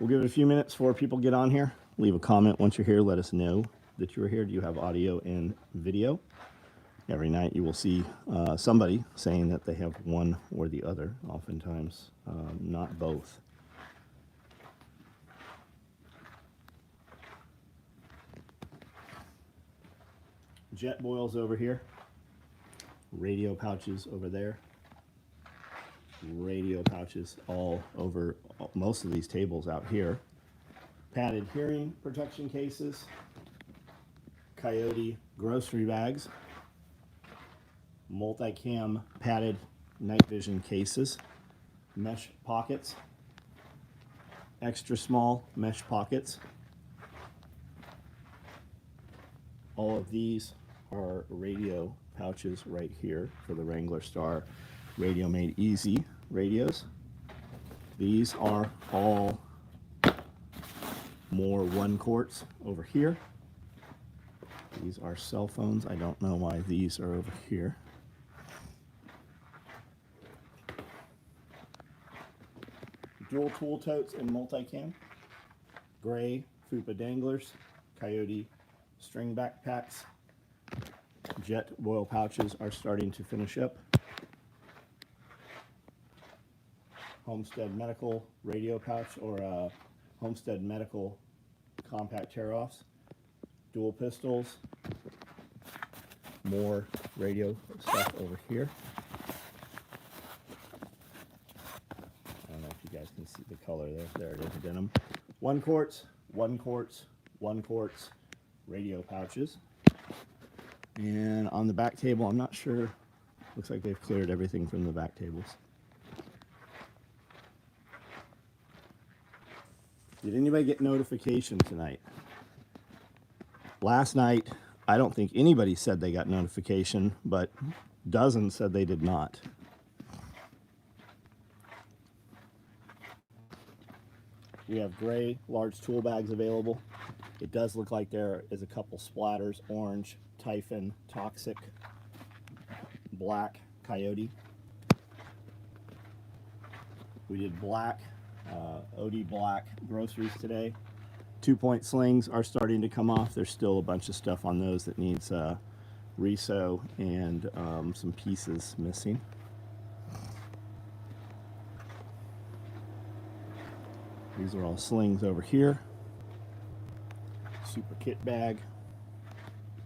We'll give it a few minutes before people get on here. Leave a comment once you're here. Let us know that you're here. Do you have audio and video? Every night you will see somebody saying that they have one or the other, oftentimes not both. Jet boils over here. Radio pouches over there. Radio pouches all over most of these tables out here. Padded hearing protection cases. Coyote grocery bags. Multicam padded night vision cases. Mesh pockets. Extra small mesh pockets. All of these are radio pouches right here for the Wrangler Star Radio Made Easy radios. These are all more 1 quarts over here. These are cell phones. I don't know why these are over here. Dual tool totes and multicam. Gray FUPA danglers. Coyote string backpacks. Jet boil pouches are starting to finish up. Homestead Medical radio pouch or Homestead Medical compact tear-offs. Dual pistols. More radio stuff over here. I don't know if you guys can see the color there. There it is, denim. 1 quarts, 1 quarts, 1 quarts radio pouches. And on the back table, I'm not sure. Looks like they've cleared everything from the back tables. Did anybody get notification tonight? Last night, I don't think anybody said they got notification, but dozens said they did not. We have gray large tool bags available. It does look like there is a couple splatters, orange, Typhon, Toxic, black, Coyote. We did black, OD black groceries today. 2-point slings are starting to come off. There's still a bunch of stuff on those that needs resew and some pieces missing. These are all slings over here. Super kit bag.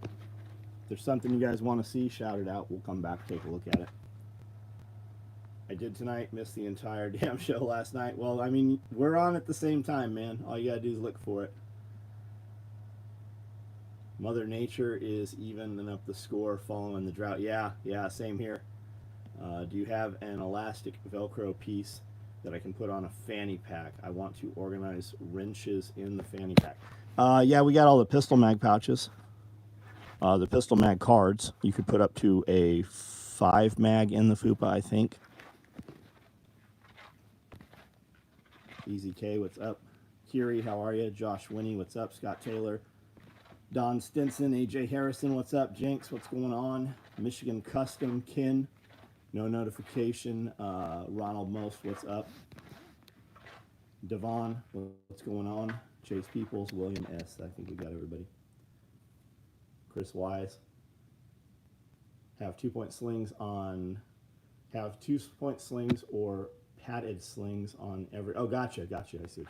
If there's something you guys want to see, shout it out. We'll come back, take a look at it. I did tonight, missed the entire damn show last night. Well, I mean, we're on at the same time, man. All you gotta do is look for it. Mother Nature is evening up the score following the drought. Yeah, same here. Do you have an elastic Velcro piece that I can put on a fanny pack? I want to organize wrenches in the fanny pack. Yeah, we got all the pistol mag pouches. The pistol mag cards. You could put up to a 5 mag in the FUPA, I think. Easy K, what's up? Kiri, how are you? Josh Winnie, what's up? Scott Taylor. Don Stinson, AJ Harrison, what's up? Jinx, what's going on? Michigan Custom, Kin, no notification. Ronald Most, what's up? Devon, what's going on? Chase Peoples, William S. I think we got everybody. Chris Wise. Have 2-point slings on. Have 2-point slings or padded slings on every. Oh, gotcha. I see what you're saying.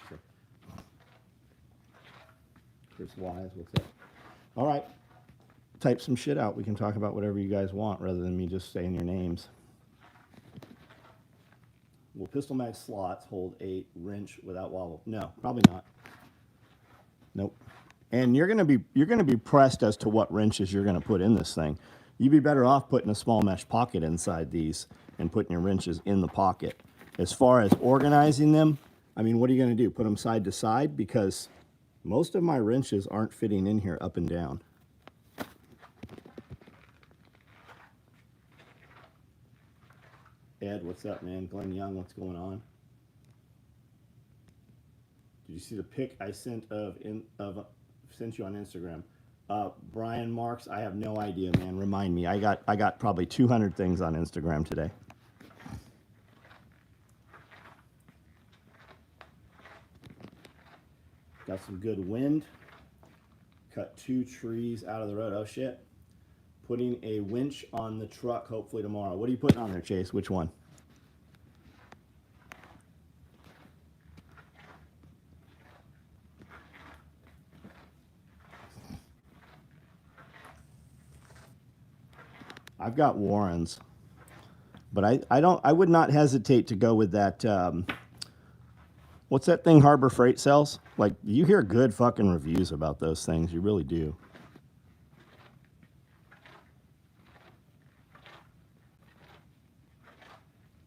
Chris Wise, what's up? All right. Type some shit out. We can talk about whatever you guys want rather than me just saying your names. Will pistol mag slots hold a wrench without wobble? No, probably not. Nope. And you're gonna be pressed as to what wrenches you're gonna put in this thing. You'd be better off putting a small mesh pocket inside these and putting your wrenches in the pocket. As far as organizing them, I mean, what are you gonna do? Put them side to side? Because most of my wrenches aren't fitting in here up and down. Ed, what's up, man? Glenn Young, what's going on? Did you see the pic I sent sent you on Instagram? Brian Marks, I have no idea, man. Remind me. I got probably 200 things on Instagram today. Got some good wind. Cut 2 trees out of the road. Oh shit. Putting a winch on the truck hopefully tomorrow. What are you putting on there, Chase? Which one? I've got Warrens, but I would not hesitate to go with that. What's that thing Harbor Freight sells? Like, you hear good fucking reviews about those things. You really do.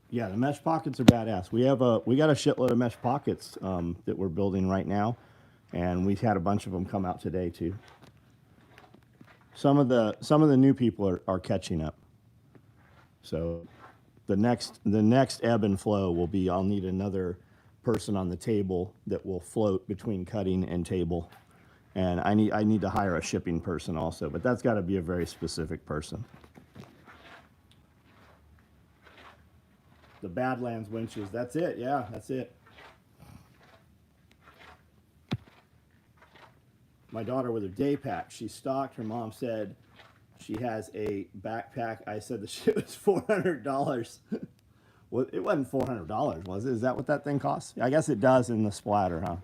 Yeah, the mesh pockets are badass. We got a shitload of mesh pockets that we're building right now, and we've had a bunch of them come out today too. Some of the new people are catching up. So the next ebb and flow will be, I'll need another person on the table that will float between cutting and table, and I need to hire a shipping person also, but that's got to be a very specific person. The Badlands winches, that's it. Yeah, that's it. My daughter with her day pack, she stocked. Her mom said she has a backpack. I said the shit was $400. Well, it wasn't $400, was it? Is that what that thing costs? I guess it does in the splatter, huh?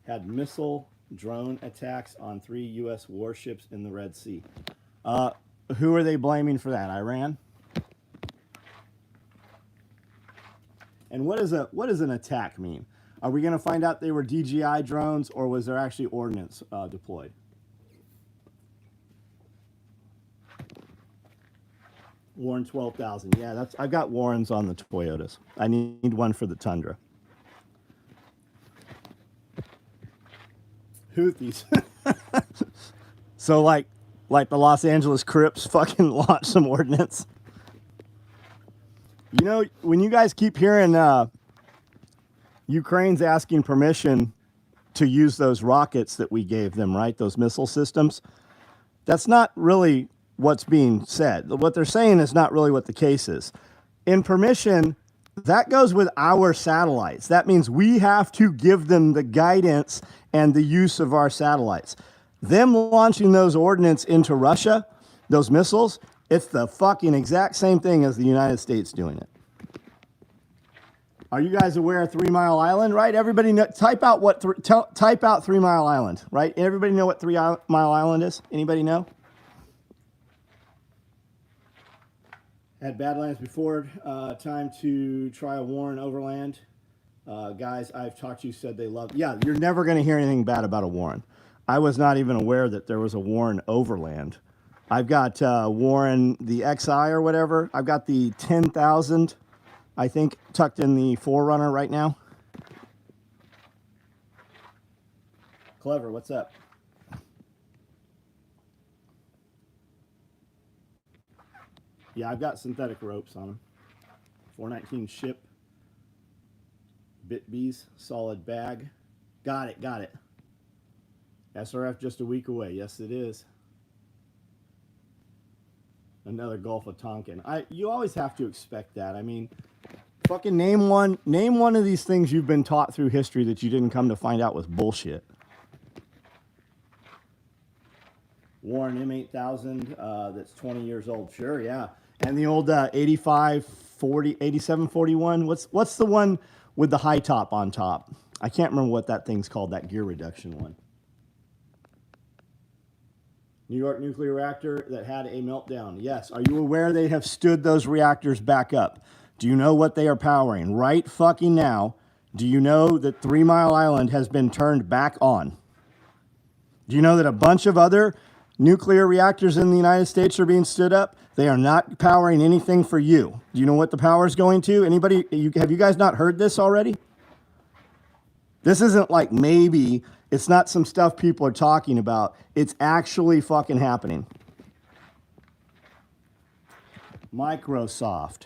Had missile drone attacks on 3 U.S. warships in the Red Sea. Who are they blaming for that? Iran? And what does an attack mean? Are we going to find out they were DJI drones, or was there actually ordnance deployed? Warren 12,000. Yeah, I've got Warrens on the Toyotas. I need one for the Tundra. Houthis. So like the Los Angeles Crips fucking launched some ordnance. You know, when you guys keep hearing Ukraine's asking permission to use those rockets that we gave them, right? Those missile systems. That's not really what's being said. What they're saying is not really what the case is. In permission, that goes with our satellites. That means we have to give them the guidance and the use of our satellites. Them launching those ordnance into Russia, those missiles, it's the fucking exact same thing as the United States doing it. Are you guys aware of 3 Mile Island, right? Everybody know, type out 3 Mile Island, right? Everybody know what 3 Mile Island is? Anybody know? Had Badlands before, time to try a Warren Overland. Guys I've talked to said they love, yeah, you're never gonna hear anything bad about a Warren. I was not even aware that there was a Warren Overland. I've got Warren, the XI or whatever. I've got the 10,000, I think, tucked in the Forerunner right now. Clever, what's up? Yeah, I've got synthetic ropes on them. 419 ship. Bit bees, solid bag. Got it. SRF just a week away. Yes, it is. Another Gulf of Tonkin. You always have to expect that. I mean, fucking name one of these things you've been taught through history that you didn't come to find out was bullshit. Warren M8000, that's 20 years old. Sure, yeah. And the old 8741. What's the one with the high top on top? I can't remember what that thing's called, that gear reduction one. New York nuclear reactor that had a meltdown. Yes. Are you aware they have stood those reactors back up? Do you know what they are powering right fucking now? Do you know that 3 Mile Island has been turned back on? Do you know that a bunch of other nuclear reactors in the United States are being stood up? They are not powering anything for you. Do you know what the power is going to? Anybody, have you guys not heard this already? This isn't like maybe. It's not some stuff people are talking about. It's actually fucking happening. Microsoft.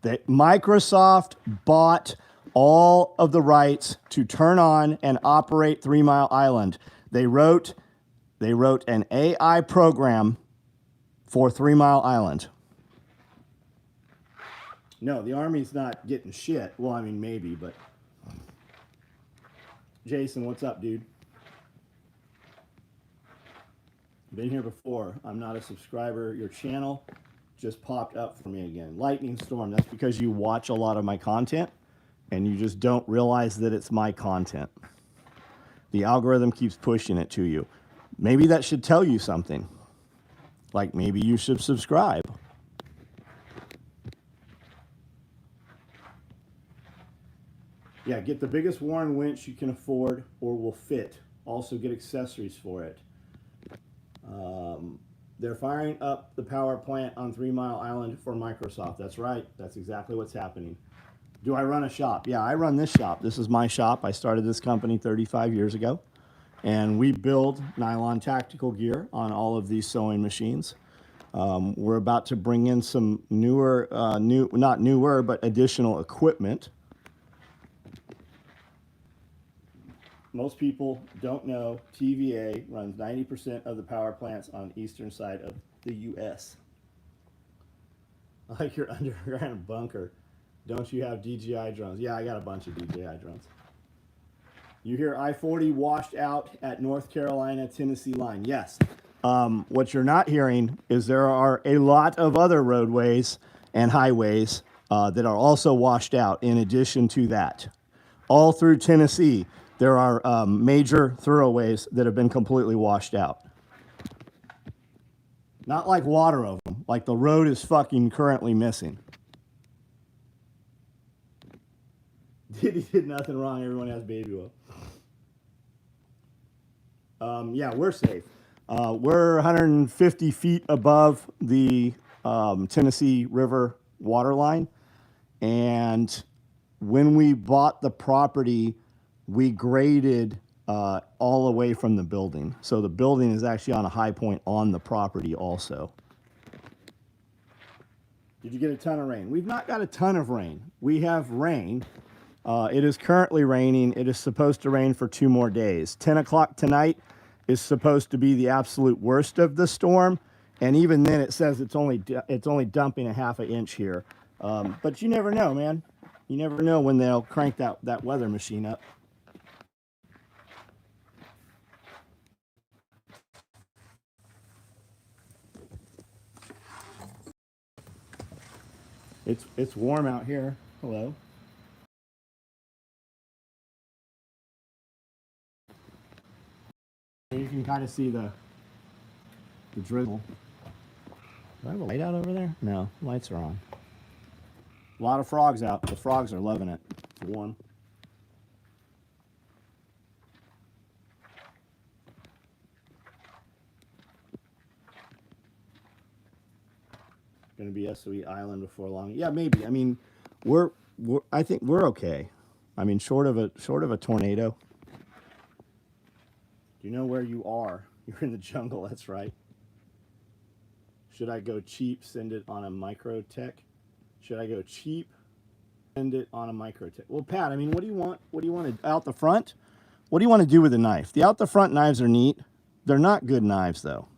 Microsoft bought all of the rights to turn on and operate 3 Mile Island. They wrote an AI program for 3 Mile Island. No, the Army's not getting shit. Well, I mean, maybe, but Jason, what's up, dude? Been here before. I'm not a subscriber. Your channel just popped up for me again. Lightning Storm. That's because you watch a lot of my content and you just don't realize that it's my content. The algorithm keeps pushing it to you. Maybe that should tell you something. Like maybe you should subscribe. Yeah, get the biggest Warren winch you can afford or will fit. Also get accessories for it. They're firing up the power plant on 3 Mile Island for Microsoft. That's right. That's exactly what's happening. Do I run a shop? Yeah, I run this shop. This is my shop. I started this company 35 years ago. And we build nylon tactical gear on all of these sewing machines. We're about to bring in some newer, not newer, but additional equipment. Most people don't know TVA runs 90% of the power plants on the eastern side of the U.S. I like your underground bunker. Don't you have DJI drones? Yeah, I got a bunch of DJI drones. You hear I-40 washed out at North Carolina-Tennessee line. Yes. What you're not hearing is there are a lot of other roadways and highways that are also washed out in addition to that. All through Tennessee, there are major thoroughways that have been completely washed out. Not like water over them, like the road is fucking currently missing. Diddy did nothing wrong, everyone has baby oil. Yeah, we're safe. We're 150 feet above the Tennessee River water line. And when we bought the property, we graded all away from the building. So the building is actually on a high point on the property also. Did you get a ton of rain? We've not got a ton of rain. We have rain. It is currently raining. It is supposed to rain for 2 more days. 10 o'clock tonight is supposed to be the absolute worst of the storm. And even then it says it's only dumping a ½ inch here. But you never know, man. You never know when they'll crank that weather machine up. It's warm out here. Hello. You can kind of see the drizzle. Do I have a light out over there? No, lights are on. A lot of frogs out. The frogs are loving it. It's warm. Going to be SOE Island before long. Yeah, maybe. I mean, I think we're okay. I mean, short of a tornado. Do you know where you are? You're in the jungle. That's right. Should I go cheap? Send it on a Microtech. Should I go cheap? Send it on a Microtech. Well, Pat, I mean, what do you want? What do you want to out the front? What do you want to do with a knife? The out the front knives are neat. They're not good knives though.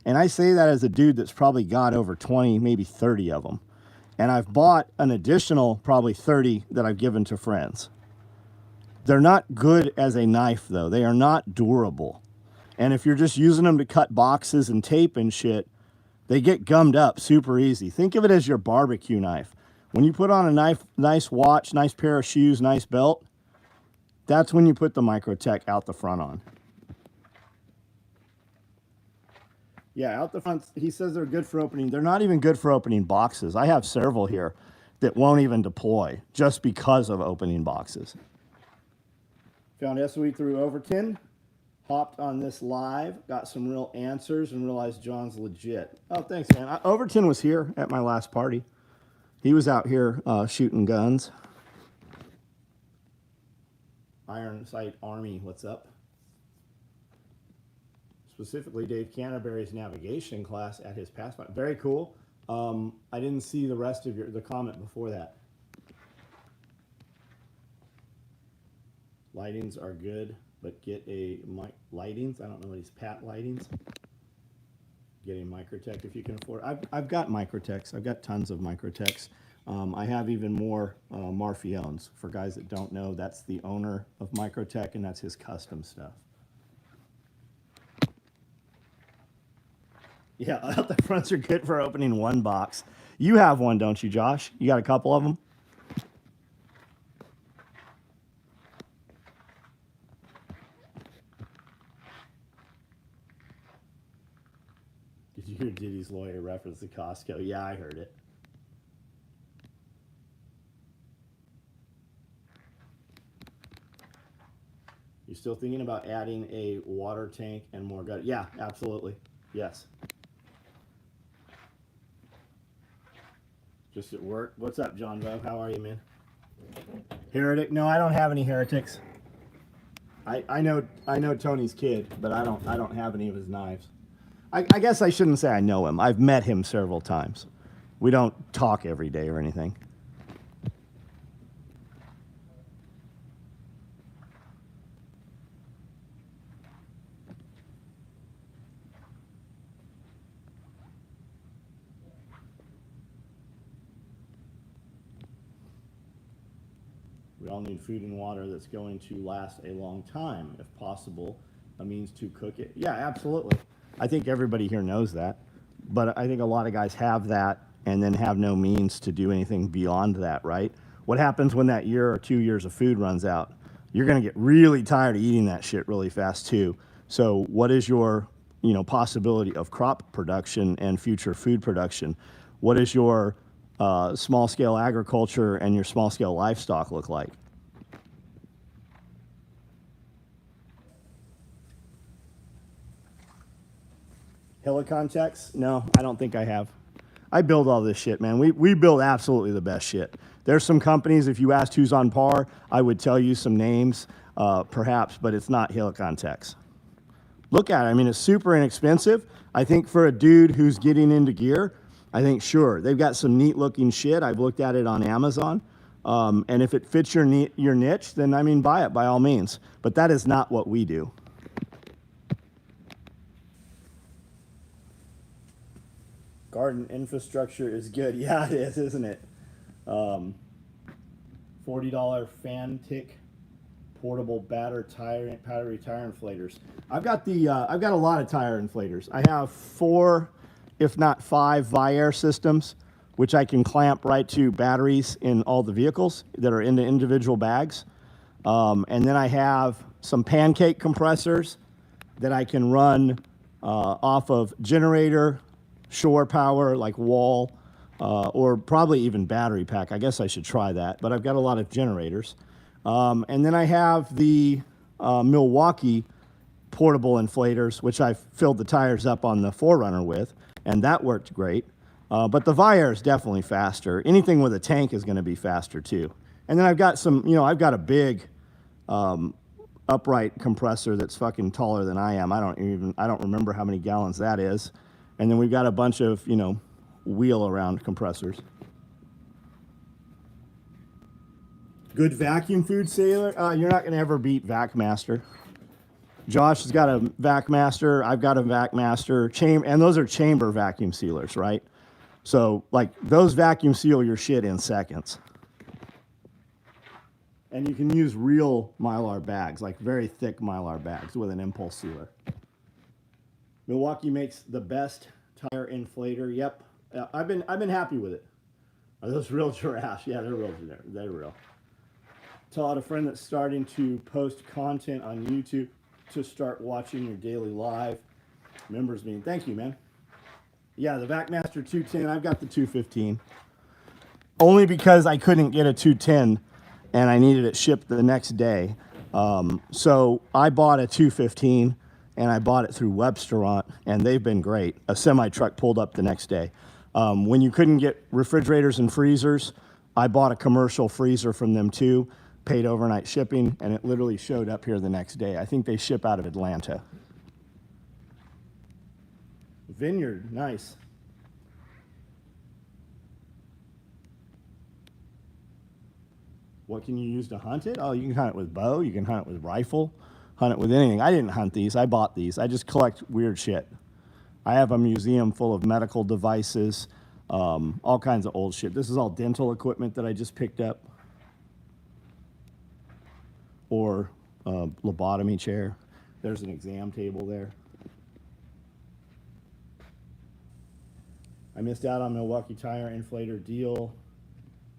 And I say that as a dude that's probably got over 20, maybe 30 of them. And I've bought an additional probably 30 that I've given to friends. They're not good as a knife, though. They are not durable. And if you're just using them to cut boxes and tape and shit, they get gummed up super easy. Think of it as your barbecue knife. When you put on a nice watch, nice pair of shoes, nice belt, that's when you put the Microtech out the front on. Yeah, out the front, he says they're good for opening. They're not even good for opening boxes. I have several here that won't even deploy just because of opening boxes. Found SOE through Overton. Hopped on this live. Got some real answers and realized John's legit. Oh, thanks, man. Overton was here at my last party. He was out here shooting guns. Iron Sight Army, what's up? Specifically Dave Canterbury's navigation class at his Pathfinder. Very cool. I didn't see the rest of the comment before that. Lightings are good, but get a lightings. I don't know what these Pat lightings. Get a Microtech if you can afford. I've got Microtechs. I've got tons of Microtechs. I have even more Marfiones. For guys that don't know, that's the owner of Microtech, and that's his custom stuff. Yeah, out the fronts are good for opening one box. You have one, don't you, Josh? You got a couple of them? Did you hear Diddy's lawyer reference to Costco? Yeah, I heard it. You're still thinking about adding a water tank and more gut? Yeah, absolutely. Yes. Just at work. What's up, John Bob? How are you, man? Heretic? No, I don't have any heretics. I know Tony's kid, but I don't have any of his knives. I guess I shouldn't say I know him. I've met him several times. We don't talk every day or anything. We all need food and water that's going to last a long time, if possible, a means to cook it. Yeah, absolutely. I think everybody here knows that. But I think a lot of guys have that and then have no means to do anything beyond that, right? What happens when that year or 2 years of food runs out? You're going to get really tired of eating that shit really fast too. So what is your, possibility of crop production and future food production? What is your small scale agriculture and your small scale livestock look like? Helicontex? No, I don't think I have. I build all this shit, man. We build absolutely the best shit. There's some companies, if you asked who's on par, I would tell you some names, perhaps, but it's not Helicontex. Look at it. I mean, it's super inexpensive. I think for a dude who's getting into gear, I think, sure, they've got some neat looking shit. I've looked at it on Amazon. And if it fits your niche, then, I mean, buy it by all means. But that is not what we do. Garden infrastructure is good. Yeah, it is, isn't it? $40 fan tick portable battery tire inflators. I've got a lot of tire inflators. I have 4, if not 5, Viair systems, which I can clamp right to batteries in all the vehicles that are in the individual bags. And then I have some pancake compressors that I can run off of generator, shore power, like wall, or probably even battery pack. I guess I should try that, but I've got a lot of generators. And then I have the Milwaukee portable inflators, which I filled the tires up on the 4Runner with, and that worked great. But the Viair is definitely faster. Anything with a tank is going to be faster too. And then I've got some, I've got a big upright compressor that's fucking taller than I am. I don't remember how many gallons that is. And then we've got a bunch of, wheel around compressors. Good vacuum food sealer? You're not going to ever beat VacMaster. Josh has got a VacMaster. I've got a VacMaster. And those are chamber vacuum sealers, right? So, like, those vacuum seal your shit in seconds. And you can use real Mylar bags, like very thick Mylar bags with an impulse sealer. Milwaukee makes the best tire inflator. Yep, I've been happy with it. Are those real giraffes? Yeah, they're real. They're real. Told a friend that's starting to post content on YouTube to start watching your daily live members meeting. Thank you, man. Yeah, the VacMaster 210. I've got the 215. Only because I couldn't get a 210 and I needed it shipped the next day. So I bought a 215 and I bought it through Websteront, and they've been great. A semi-truck pulled up the next day. When you couldn't get refrigerators and freezers, I bought a commercial freezer from them too, paid overnight shipping, and it literally showed up here the next day. I think they ship out of Atlanta. Vineyard, nice. What can you use to hunt it? Oh, you can hunt it with bow, you can hunt it with rifle, hunt it with anything. I didn't hunt these, I bought these. I just collect weird shit. I have a museum full of medical devices, all kinds of old shit. This is all dental equipment that I just picked up. Or lobotomy chair. There's an exam table there. I missed out on Milwaukee Tire inflator deal.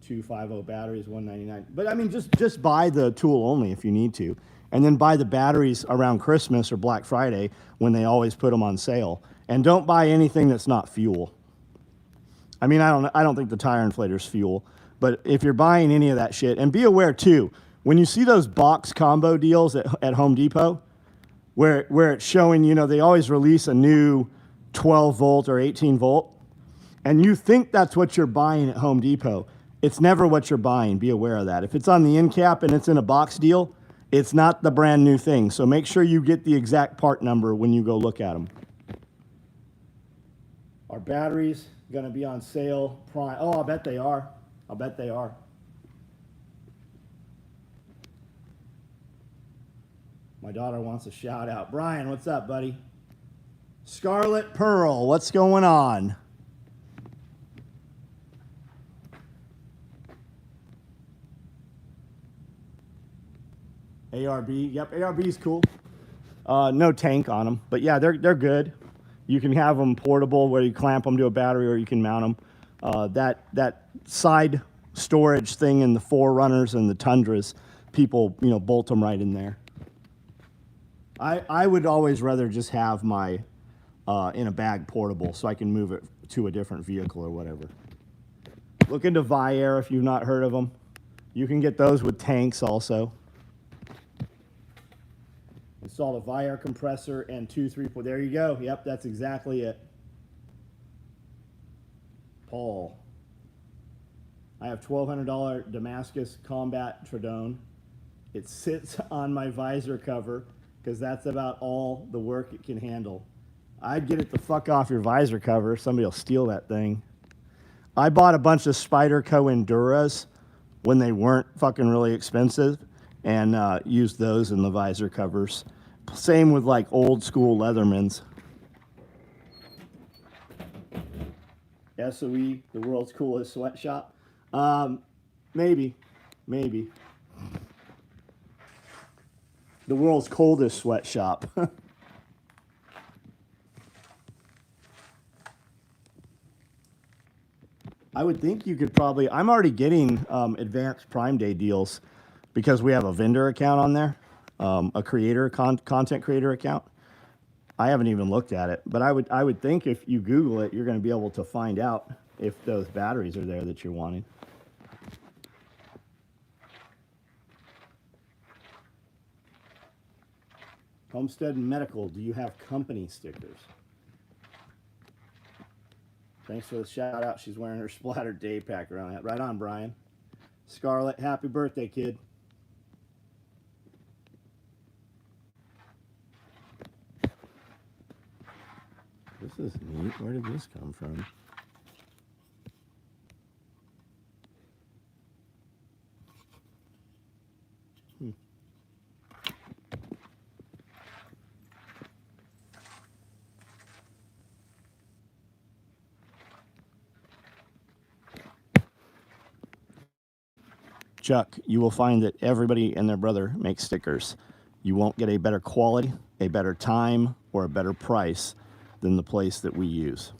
250 batteries, $199. But I mean, just buy the tool only if you need to, and then buy the batteries around Christmas or Black Friday when they always put them on sale. And don't buy anything that's not fuel. I mean, I don't think the tire inflator's fuel, but if you're buying any of that shit, and be aware too, when you see those box combo deals at Home Depot, where it's showing, you know, they always release a new 12 volt or 18 volt, and you think that's what you're buying at Home Depot. It's never what you're buying. Be aware of that. If it's on the end cap and it's in a box deal, it's not the brand new thing. So make sure you get the exact part number when you go look at them. Our batteries going to be on sale. Prime. Oh, I bet they are. I bet they are. My daughter wants a shout out. Brian, what's up, buddy? Scarlet Pearl, what's going on? ARB, yep, ARB's cool. No tank on them, but yeah, they're good. You can have them portable where you clamp them to a battery, or you can mount them. That side storage thing in the Forerunners and the Tundras, people, you know, bolt them right in there. I would always rather just have my in a bag portable so I can move it to a different vehicle or whatever. Look into Viair if you've not heard of them. You can get those with tanks also. Install a Viair compressor and 2 3-4. There you go. Yep, that's exactly it. Paul. I have $1,200 Damascus Combat Tridone. It sits on my visor cover because that's about all the work it can handle. I'd get it the fuck off your visor cover. Somebody will steal that thing. I bought a bunch of Spyderco Enduras when they weren't fucking really expensive, and used those in the visor covers. Same with like old school Leathermans. SOE, the world's coolest sweatshop. Maybe. The world's coldest sweatshop. I would think you could probably, I'm already getting advanced Prime Day deals because we have a vendor account on there, a creator, content creator account. I haven't even looked at it, but I would think if you Google it, you're going to be able to find out if those batteries are there that you're wanting. Homestead Medical, do you have company stickers? Thanks for the shout out. She's wearing her splattered day pack around that. Right on, Brian. Scarlett, happy birthday, kid. This is neat. Where did this come from? Chuck, you will find that everybody and their brother makes stickers. You won't get a better quality, a better time, or a better price than the place that we use.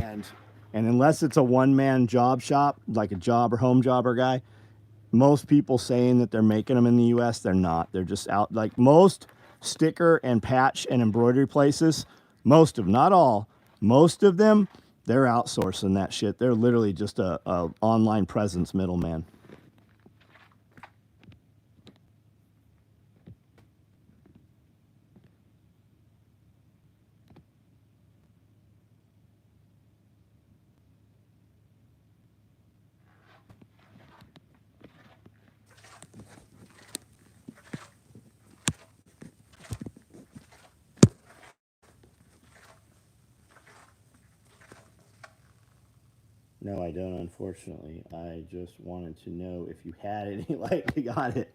And unless it's a one-man job shop, like a job or home jobber guy, most people saying that they're making them in the U.S., they're not. They're just out. Like most sticker and patch and embroidery places, most of, not all, most of them, they're outsourcing that shit. They're literally just a online presence middleman. No, I don't, unfortunately. I just wanted to know if you had any. Like, got it.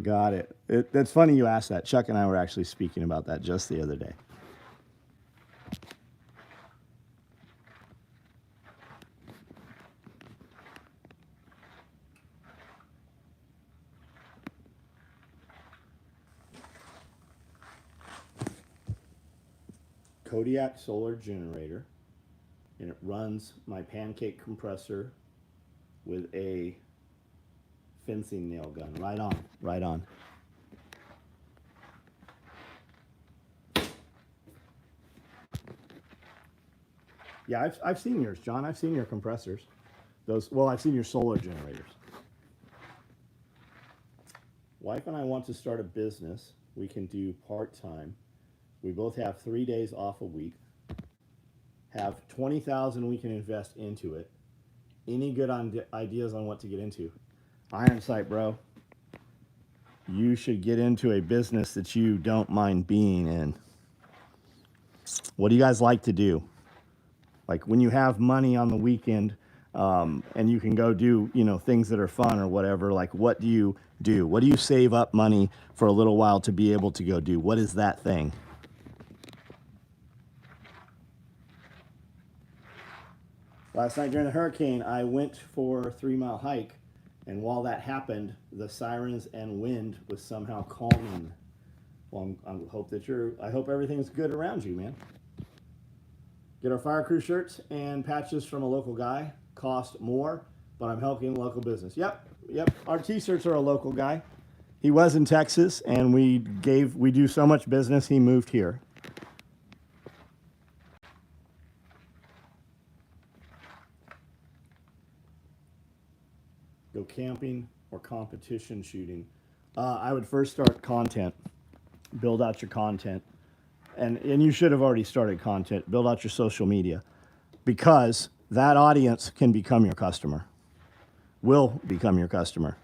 Got it. That's funny you asked that. Chuck and I were actually speaking about that just the other day. Kodiak solar generator, and it runs my pancake compressor with a fencing nail gun. Right on, right on. Yeah, I've seen yours, John. I've seen your compressors. I've seen your solar generators. Wife and I want to start a business. We can do part-time. We both have 3 days off a week. Have 20,000 we can invest into it. Any good ideas on what to get into? Iron sight, bro. You should get into a business that you don't mind being in. What do you guys like to do? Like when you have money on the weekend, and you can go do, things that are fun or whatever, like what do you do? What do you save up money for a little while to be able to go do? What is that thing? Last night during the hurricane, I went for a 3-mile hike, and while that happened, the sirens and wind was somehow calming. Well, I hope everything's good around you, man. Get our fire crew shirts and patches from a local guy. Cost more, but I'm helping local business. Yep. Our t-shirts are a local guy. He was in Texas, and we do so much business, he moved here. Go camping or competition shooting. I would first start content. Build out your content. And you should have already started content. Build out your social media. Because that audience can become your customer. Will become your customer.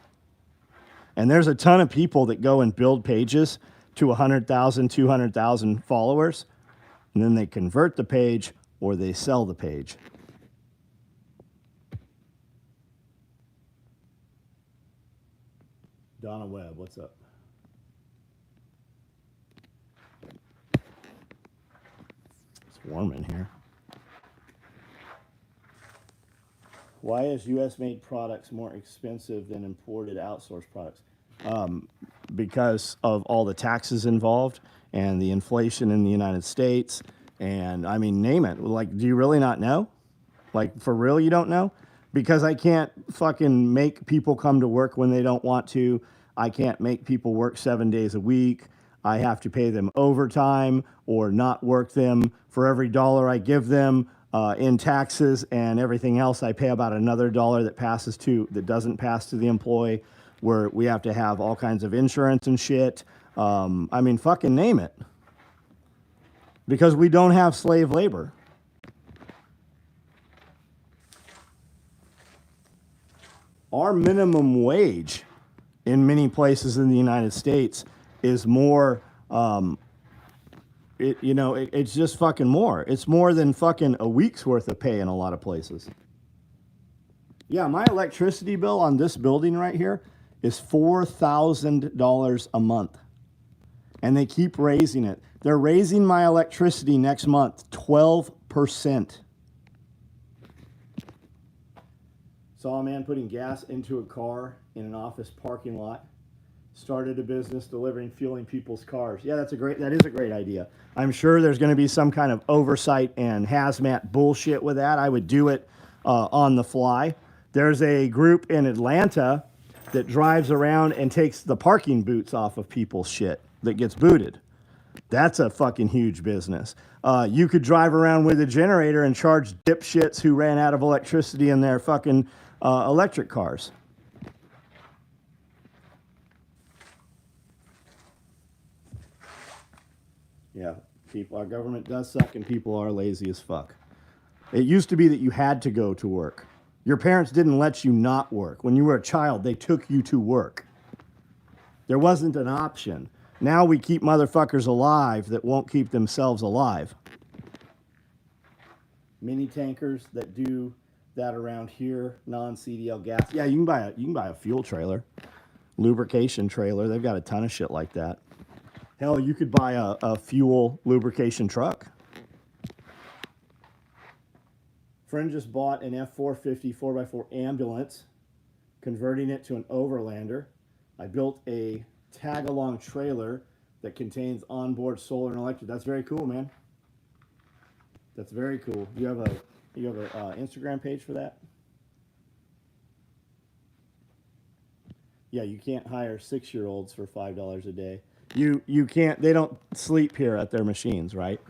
And there's a ton of people that go and build pages to 100,000, 200,000 followers, and then they convert the page or they sell the page. Donna Webb, what's up? It's warm in here. Why is U.S. made products more expensive than imported outsourced products? Because of all the taxes involved and the inflation in the United States. And I mean, name it. Like, do you really not know? Like, for real, you don't know? Because I can't fucking make people come to work when they don't want to. I can't make people work 7 days a week. I have to pay them overtime or not work them. For every dollar I give them in taxes and everything else, I pay about another dollar that doesn't pass to the employee, where we have to have all kinds of insurance and shit. I mean, fucking name it. Because we don't have slave labor. Our minimum wage in many places in the United States is more, it's just fucking more. It's more than fucking a week's worth of pay in a lot of places. Yeah, my electricity bill on this building right here is $4,000 a month. And they keep raising it. They're raising my electricity next month 12%. Saw a man putting gas into a car in an office parking lot. Started a business delivering fuel in people's cars. Yeah, that is a great idea. I'm sure there's going to be some kind of oversight and hazmat bullshit with that. I would do it on the fly. There's a group in Atlanta that drives around and takes the parking boots off of people's shit that gets booted. That's a fucking huge business. You could drive around with a generator and charge dipshits who ran out of electricity in their fucking electric cars. Yeah, our government does suck and people are lazy as fuck. It used to be that you had to go to work. Your parents didn't let you not work. When you were a child, they took you to work. There wasn't an option. Now we keep motherfuckers alive that won't keep themselves alive. Mini tankers that do that around here, non-CDL gas. Yeah, you can buy a fuel trailer, lubrication trailer. They've got a ton of shit like that. Hell, you could buy a fuel lubrication truck. Friend just bought an F450 4x4 ambulance, converting it to an overlander. I built a tag-along trailer that contains onboard solar and electric. That's very cool, man. That's very cool. You have a Instagram page for that? Yeah, you can't hire 6-year-olds for $5 a day. You can't. They don't sleep here at their machines, right?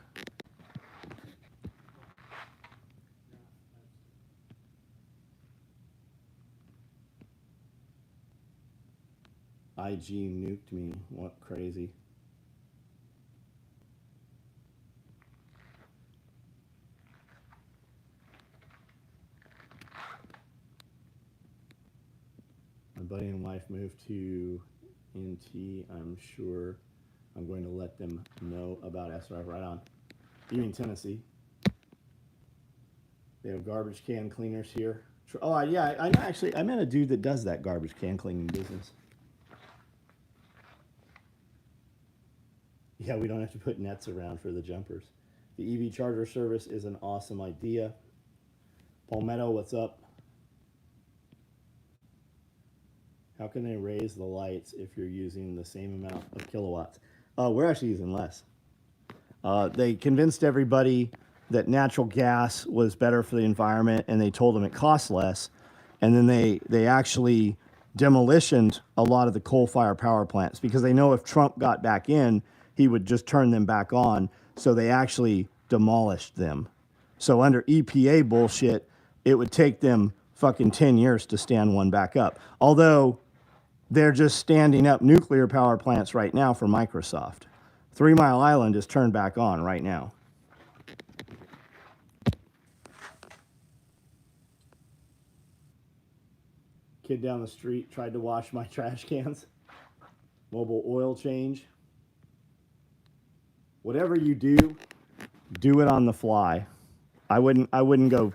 IG nuked me. What crazy? My buddy and wife moved to NT. I'm sure I'm going to let them know about SRF. Right on. You mean Tennessee? They have garbage can cleaners here. Oh, yeah. I met a dude that does that garbage can cleaning business. Yeah, we don't have to put nets around for the jumpers. The EV charger service is an awesome idea. Palmetto, what's up? How can they raise the lights if you're using the same amount of kilowatts? We're actually using less. They convinced everybody that natural gas was better for the environment, and they told them it costs less. And then they actually demolitioned a lot of the coal-fired power plants because they know if Trump got back in, he would just turn them back on. So they actually demolished them. So under EPA bullshit, it would take them fucking 10 years to stand one back up. Although they're just standing up nuclear power plants right now for Microsoft. 3 Mile Island is turned back on right now. Kid down the street tried to wash my trash cans. Mobile oil change. Whatever you do it on the fly. I wouldn't go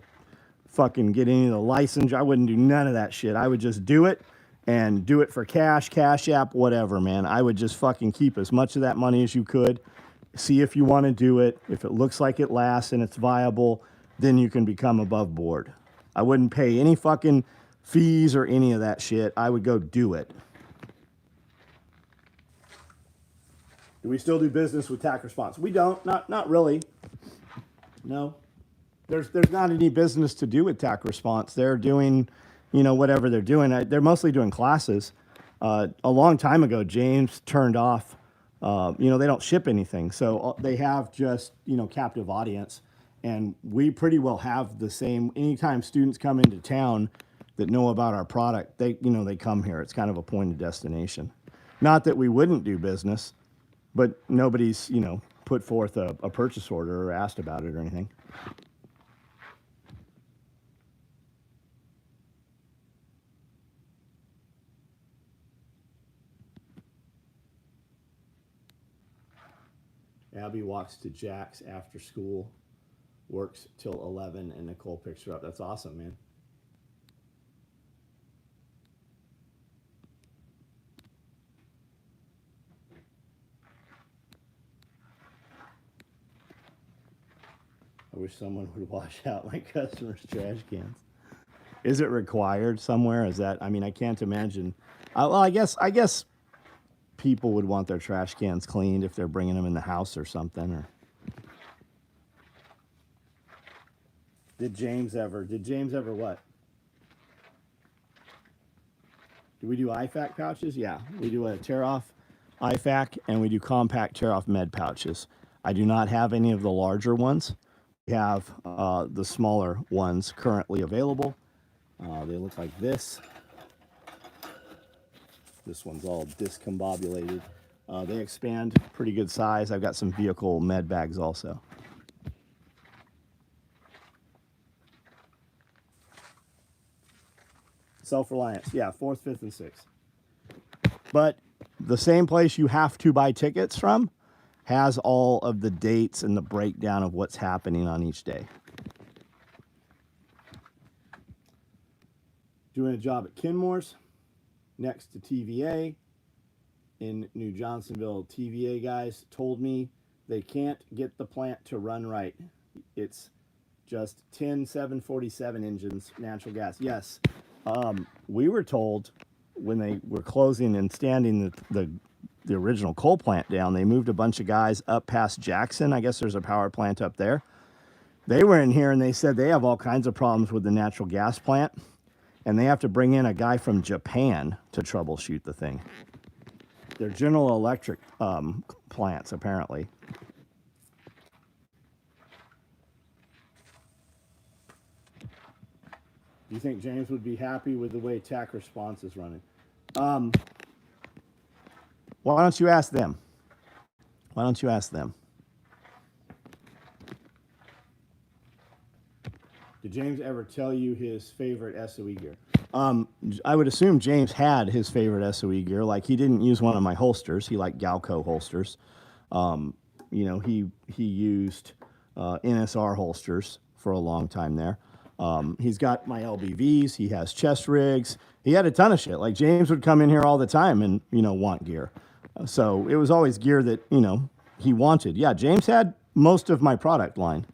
fucking get any of the licensure. I wouldn't do none of that shit. I would just do it and do it for Cash App, whatever, man. I would just fucking keep as much of that money as you could. See if you want to do it. If it looks like it lasts and it's viable, then you can become above board. I wouldn't pay any fucking fees or any of that shit. I would go do it. Do we still do business with TAC Response? We don't. Not really. No. There's not any business to do with TAC Response. They're doing, whatever they're doing. They're mostly doing classes. A long time ago, James turned off. They don't ship anything, so they have just captive audience, and we pretty well have the same. Anytime students come into town that know about our product, they come here. It's kind of a point of destination. Not that we wouldn't do business, but nobody's put forth a purchase order or asked about it or anything. Abby walks to Jack's after school, works till 11, and Nicole picks her up. That's awesome, man. I wish someone would wash out my customers' trash cans. Is it required somewhere? Is that? I mean, I can't imagine. Well, I guess people would want their trash cans cleaned if they're bringing them in the house or something. Or did James ever what? Do we do IFAC pouches? Yeah, we do a tear off IFAC, and we do compact tear off med pouches. I do not have any of the larger ones. We have the smaller ones currently available. They look like this. This one's all discombobulated. They expand pretty good size. I've got some vehicle med bags also. Self-reliance, yeah, 4th, 5th, and 6th. But the same place you have to buy tickets from has all of the dates and the breakdown of what's happening on each day. Doing a job at Kenmore's next to TVA in New Johnsonville. TVA guys told me they can't get the plant to run right. It's just 10 747 engines, natural gas. Yes, we were told when they were closing and standing the original coal plant down, they moved a bunch of guys up past Jackson. I guess there's a power plant up there. They were in here and they said they have all kinds of problems with the natural gas plant, and they have to bring in a guy from Japan to troubleshoot the thing. They're General Electric plants, apparently. Do you think James would be happy with the way TAC response is running? Why don't you ask them? Why don't you ask them? Did James ever tell you his favorite SOE gear? I would assume James had his favorite SOE gear. Like, he didn't use one of my holsters. He liked Galco holsters. You know, he used NSR holsters for a long time there. He's got my LBVs. He has chest rigs. He had a ton of shit. Like, James would come in here all the time and, you know, want gear. So it was always gear that, you know, he wanted. Yeah, James had most of my product line.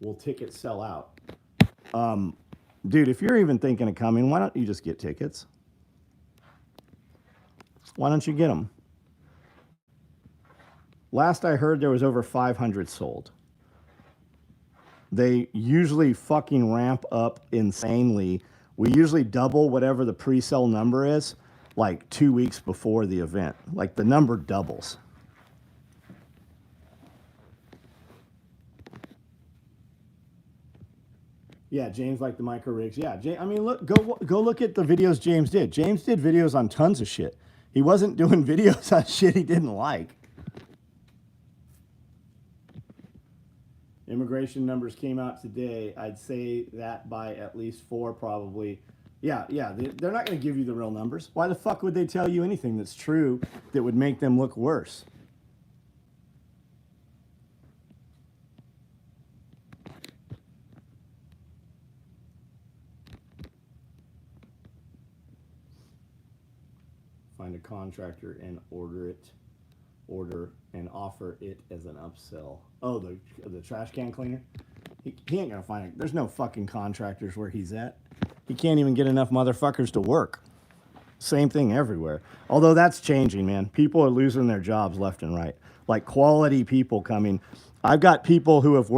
Will tickets sell out? Dude, if you're even thinking of coming, why don't you just get tickets? Why don't you get them? Last I heard, there was over 500 sold. They usually fucking ramp up insanely. We usually double whatever the pre-sale number is, like 2 weeks before the event. Like, the number doubles. Yeah, James liked the micro rigs. Yeah, I mean, look, go look at the videos James did. James did videos on tons of shit. He wasn't doing videos on shit he didn't like. Immigration numbers came out today. I'd say that by at least 4, probably. Yeah, they're not going to give you the real numbers. Why the fuck would they tell you anything that's true that would make them look worse? Find a contractor and order and offer it as an upsell. Oh, the trash can cleaner? He ain't gonna find it. There's no fucking contractors where he's at. He can't even get enough motherfuckers to work. Same thing everywhere. Although that's changing, man. People are losing their jobs left and right. Like, quality people coming. I've got people who have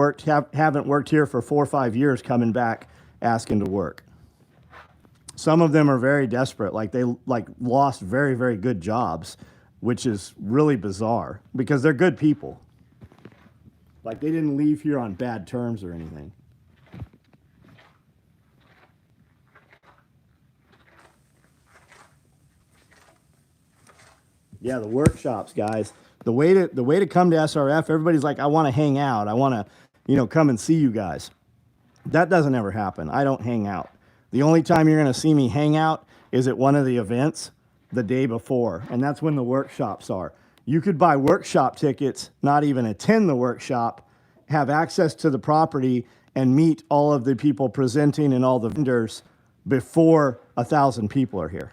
haven't worked here for 4 or 5 years coming back asking to work. Some of them are very desperate. Like, they lost very, very good jobs, which is really bizarre because they're good people. Like, they didn't leave here on bad terms or anything. Yeah, the workshops, guys. The way to come to SRF, everybody's like, I want to hang out. I want to, you know, come and see you guys. That doesn't ever happen. I don't hang out. The only time you're going to see me hang out is at one of the events the day before, and that's when the workshops are. You could buy workshop tickets, not even attend the workshop, have access to the property, and meet all of the people presenting and all the vendors before 1,000 people are here.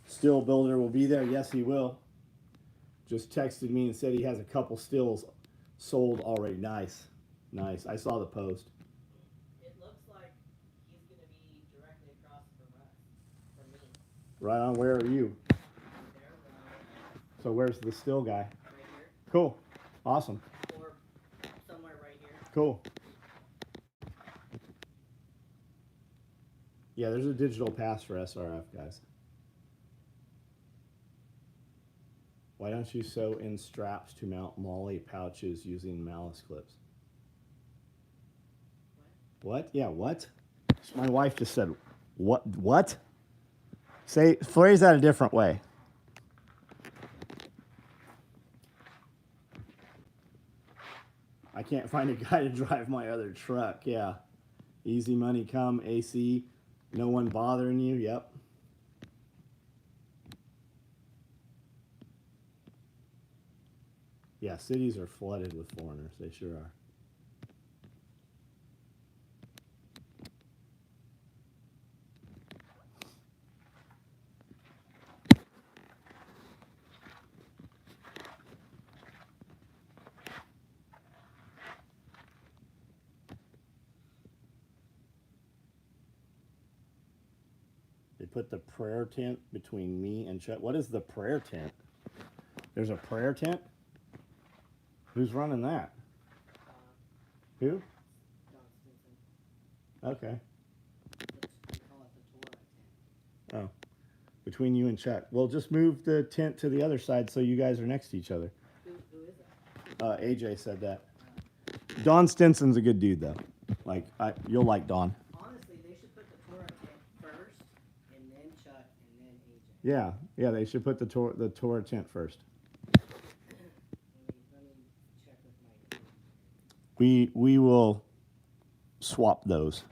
Still builder will be there. Yes, he will. Just texted me and said he has a couple stills sold already. Nice. I saw the post. It looks like he's going to be directly across from me. Right on. Where are you? There, so where's the still guy? Right here. Cool. Awesome. Or somewhere right here. Cool. Yeah, there's a digital pass for SRF, guys. Why don't you sew in straps to mount molly pouches using malice clips? What? Yeah, what? My wife just said, what? Phrase that a different way. I can't find a guy to drive my other truck. Yeah. Easy money come, AC, no one bothering you. Yep. Yeah, cities are flooded with foreigners. They sure are. They put the prayer tent between me and Chuck. What is the prayer tent? There's a prayer tent? Who's running that? Who? John Stinson. Okay. We call it the Torah tent. Oh. Between you and Chuck. Well, just move the tent to the other side so you guys are next to each other. Who is that? AJ said that. Don Stinson's a good dude, though. Like, you'll like Don. Honestly, they should put the Torah tent first, and then Chuck, and then AJ. Yeah, they should put the Torah tent first. Let me check with my. We will swap those.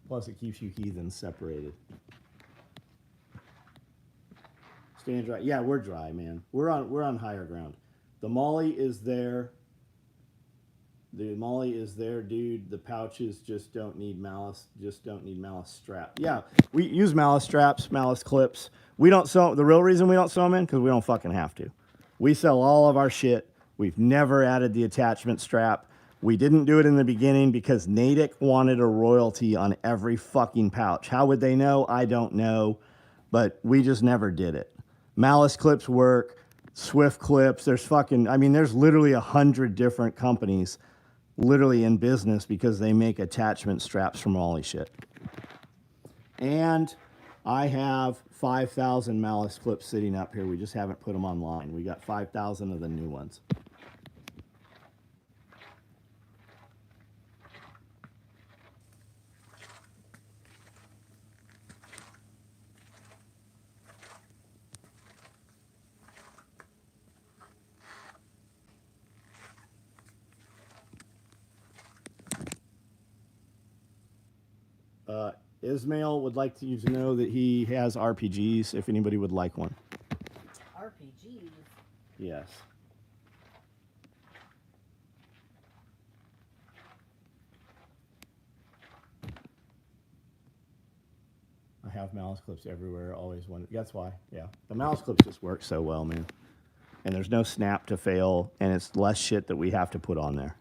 Plus, it keeps you heathens separated. Staying dry. Yeah, we're dry, man. We're on higher ground. The molly is there. The molly is there, dude. The pouches just don't need malice. Just don't need malice strap. Yeah, we use malice straps, malice clips. We don't sew. The real reason we don't sew them in because we don't fucking have to. We sell all of our shit. We've never added the attachment strap. We didn't do it in the beginning because Natick wanted a royalty on every fucking pouch. How would they know? I don't know, but we just never did it. Malice clips work. Swift clips. There's literally 100 different companies literally in business because they make attachment straps from Ollie shit. And I have 5,000 malice clips sitting up here. We just haven't put them online. We got 5,000 of the new ones. Ismail would like you to know that he has RPGs if anybody would like one. RPGs? Yes. I have mouse clips everywhere, always wanted. That's why, yeah. The mouse clips just work so well, man. And there's no snap to fail, and it's less shit that we have to put on there.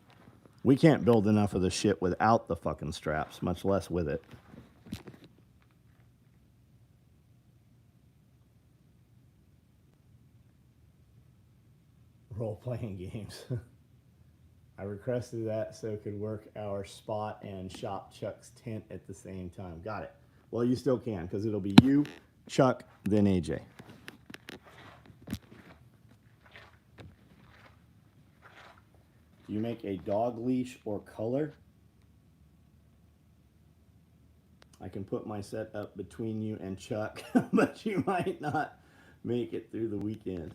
We can't build enough of the shit without the fucking straps, much less with it. Role-playing games. I requested that so it could work our spot and shop Chuck's tent at the same time. Got it. Well, you still can, because it'll be you, Chuck, then AJ. Do you make a dog leash or color? I can put my set up between you and Chuck, but you might not make it through the weekend.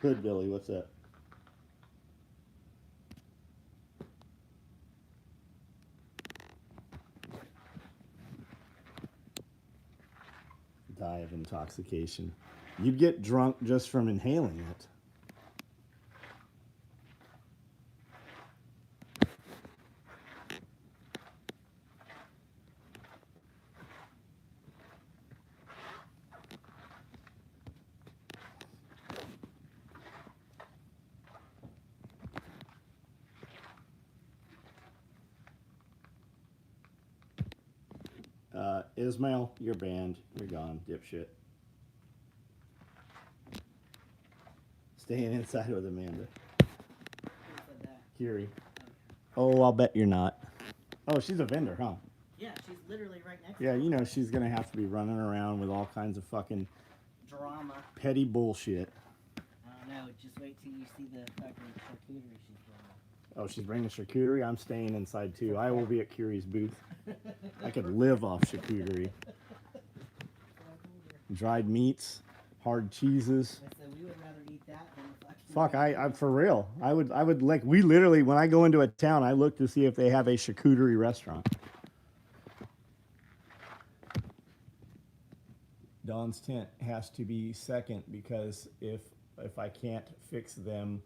Good, Billy, what's up? Die of intoxication. You'd get drunk just from inhaling it. Ismail, you're banned. You're gone, dipshit. Staying inside with Amanda. Who said that? Curie. Okay. Oh, I'll bet you're not. Oh, she's a vendor, huh? Yeah, she's literally right next Yeah, to you know she's gonna have to be running around with all kinds of fucking drama. petty bullshit. I don't know. Just wait till you see the fucking charcuterie she's doing. Oh, she's bringing charcuterie. I'm staying inside too. I will be at Curie's booth. I could live off charcuterie. Dried meats, hard cheeses. I said we would rather eat that than fucking. Fuck, I for real. I would like, we literally, when I go into a town, I look to see if they have a charcuterie restaurant. Dawn's tent has to be second because if I can't fix them,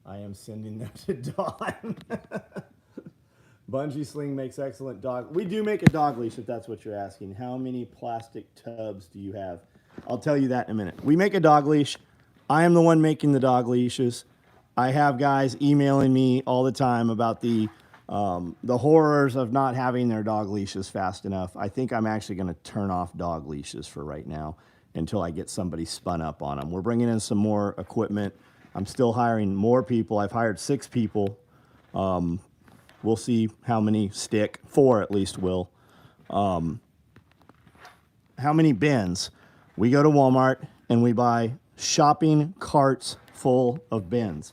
I am sending them to Dawn. Bungee sling makes excellent dog. We do make a dog leash if that's what you're asking. How many plastic tubs do you have? I'll tell you that in a minute. We make a dog leash. I am the one making the dog leashes. I have guys emailing me all the time about the horrors of not having their dog leashes fast enough. I think I'm actually going to turn off dog leashes for right now until I get somebody spun up on them. We're bringing in some more equipment. I'm still hiring more people. I've hired 6 people. We'll see how many stick. 4 at least will. How many bins? We go to Walmart and we buy shopping carts full of bins.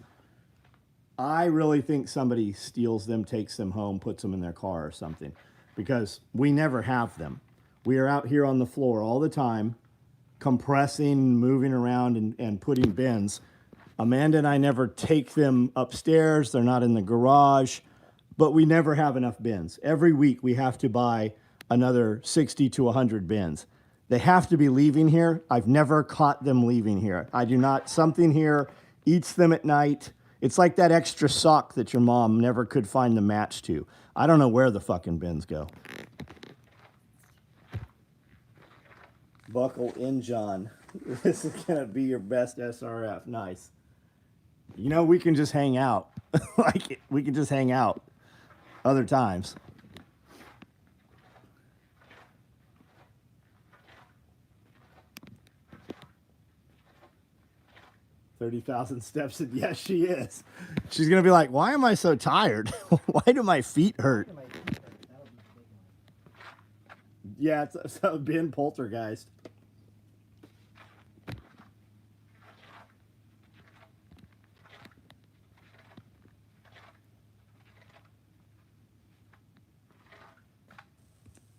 I really think somebody steals them, takes them home, puts them in their car or something, because we never have them. We are out here on the floor all the time, compressing, moving around, and putting bins. Amanda and I never take them upstairs. They're not in the garage, but we never have enough bins. Every week we have to buy another 60 to 100 bins. They have to be leaving here. I've never caught them leaving here. I do not. Something here eats them at night. It's like that extra sock that your mom never could find the match to. I don't know where the fucking bins go. Buckle in, John. This is going to be your best SRF. Nice. You know, we can just hang out. Like, we can just hang out other times. "30,000 steps," and yes, she is. She's gonna be like, "Why am I so tired? Why do my feet hurt?" Yeah, it's been poltergeist.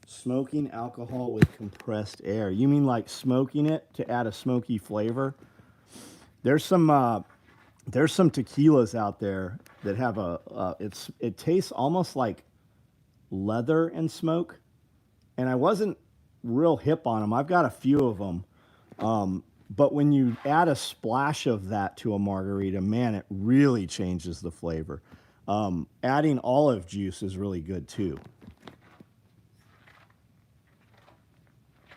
Smoking alcohol with compressed air. You mean like smoking it to add a smoky flavor? There's some tequilas out there that have it tastes almost like leather and smoke, and I wasn't real hip on them. I've got a few of them, but when you add a splash of that to a margarita, man, it really changes the flavor. Adding olive juice is really good too.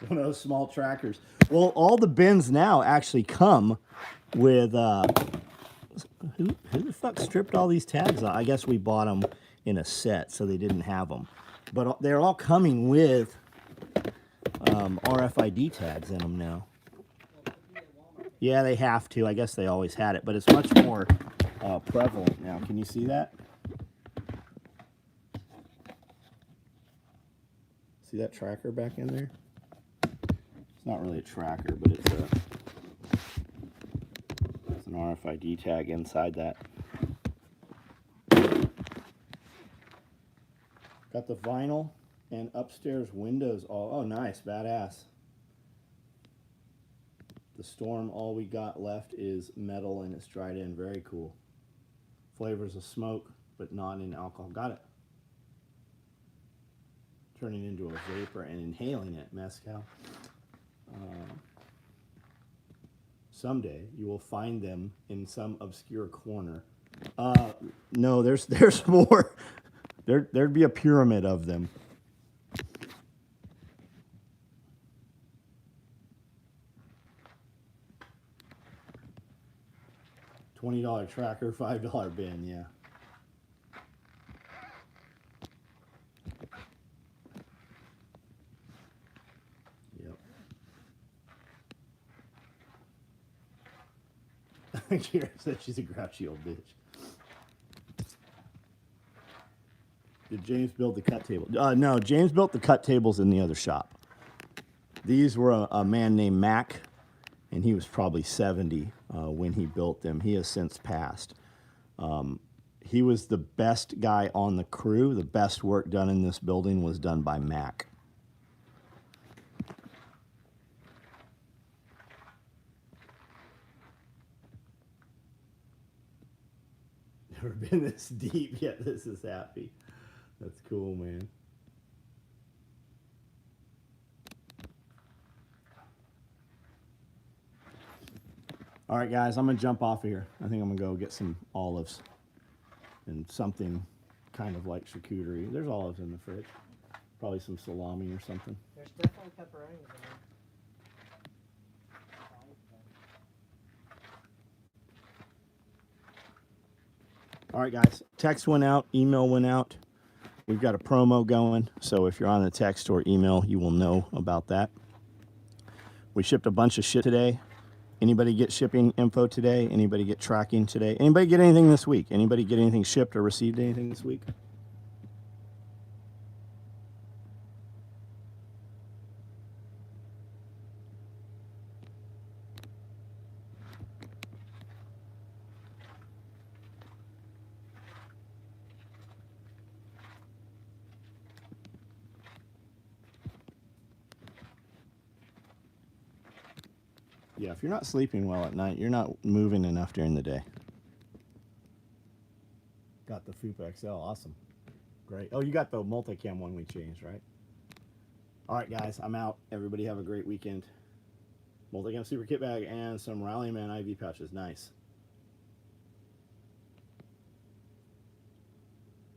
One of those small trackers. Well, all the bins now actually come with who the fuck stripped all these tags off? I guess we bought them in a set, so they didn't have them. But they're all coming with RFID tags in them now. Yeah, they have to. I guess they always had it, but it's much more prevalent now. Can you see that? See that tracker back in there? It's not really a tracker, but it's an RFID tag inside that. Got the vinyl and upstairs windows all. Oh, nice, badass. The Storm, all we got left is metal and it's dried in. Very cool. Flavors of smoke, but not in alcohol. Got it. Turning into a vapor and inhaling it, mezcal. Someday you will find them in some obscure corner. No, there's more. There'd be a pyramid of them. $20 tracker, $5 bin, yeah. Yep. Kira said she's a grouchy old bitch. Did James build the cut table? No, James built the cut tables in the other shop. These were a man named Mac, and he was probably 70 when he built them. He has since passed. He was the best guy on the crew. The best work done in this building was done by Mac. Never been this deep yet. This is happy. That's cool, man. All right, guys, I'm going to jump off of here. I think I'm going to go get some olives and something kind of like charcuterie. There's olives in the fridge. Probably some salami or something. There's definitely pepperonis in there. All right, guys. Text went out. Email went out. We've got a promo going. So if you're on the text or email, you will know about that. We shipped a bunch of shit today. Anybody get shipping info today? Anybody get tracking today? Anybody get anything this week? Anybody get anything shipped or received anything this week? Yeah, if you're not sleeping well at night, you're not moving enough during the day. Got the Fupa XL. Awesome. Great. Oh, you got the multicam one we changed, right? All right, guys, I'm out. Everybody have a great weekend. Multicam super kit bag and some Rallyman IV pouches. Nice.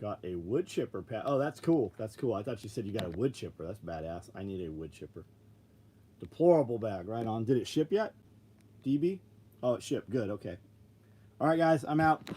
Got a wood chipper pad. Oh, that's cool. That's cool. I thought you said you got a wood chipper. That's badass. I need a wood chipper. Deplorable bag. Right on. Did it ship yet? DB? Oh, it shipped. Good. Okay. All right, guys, I'm out.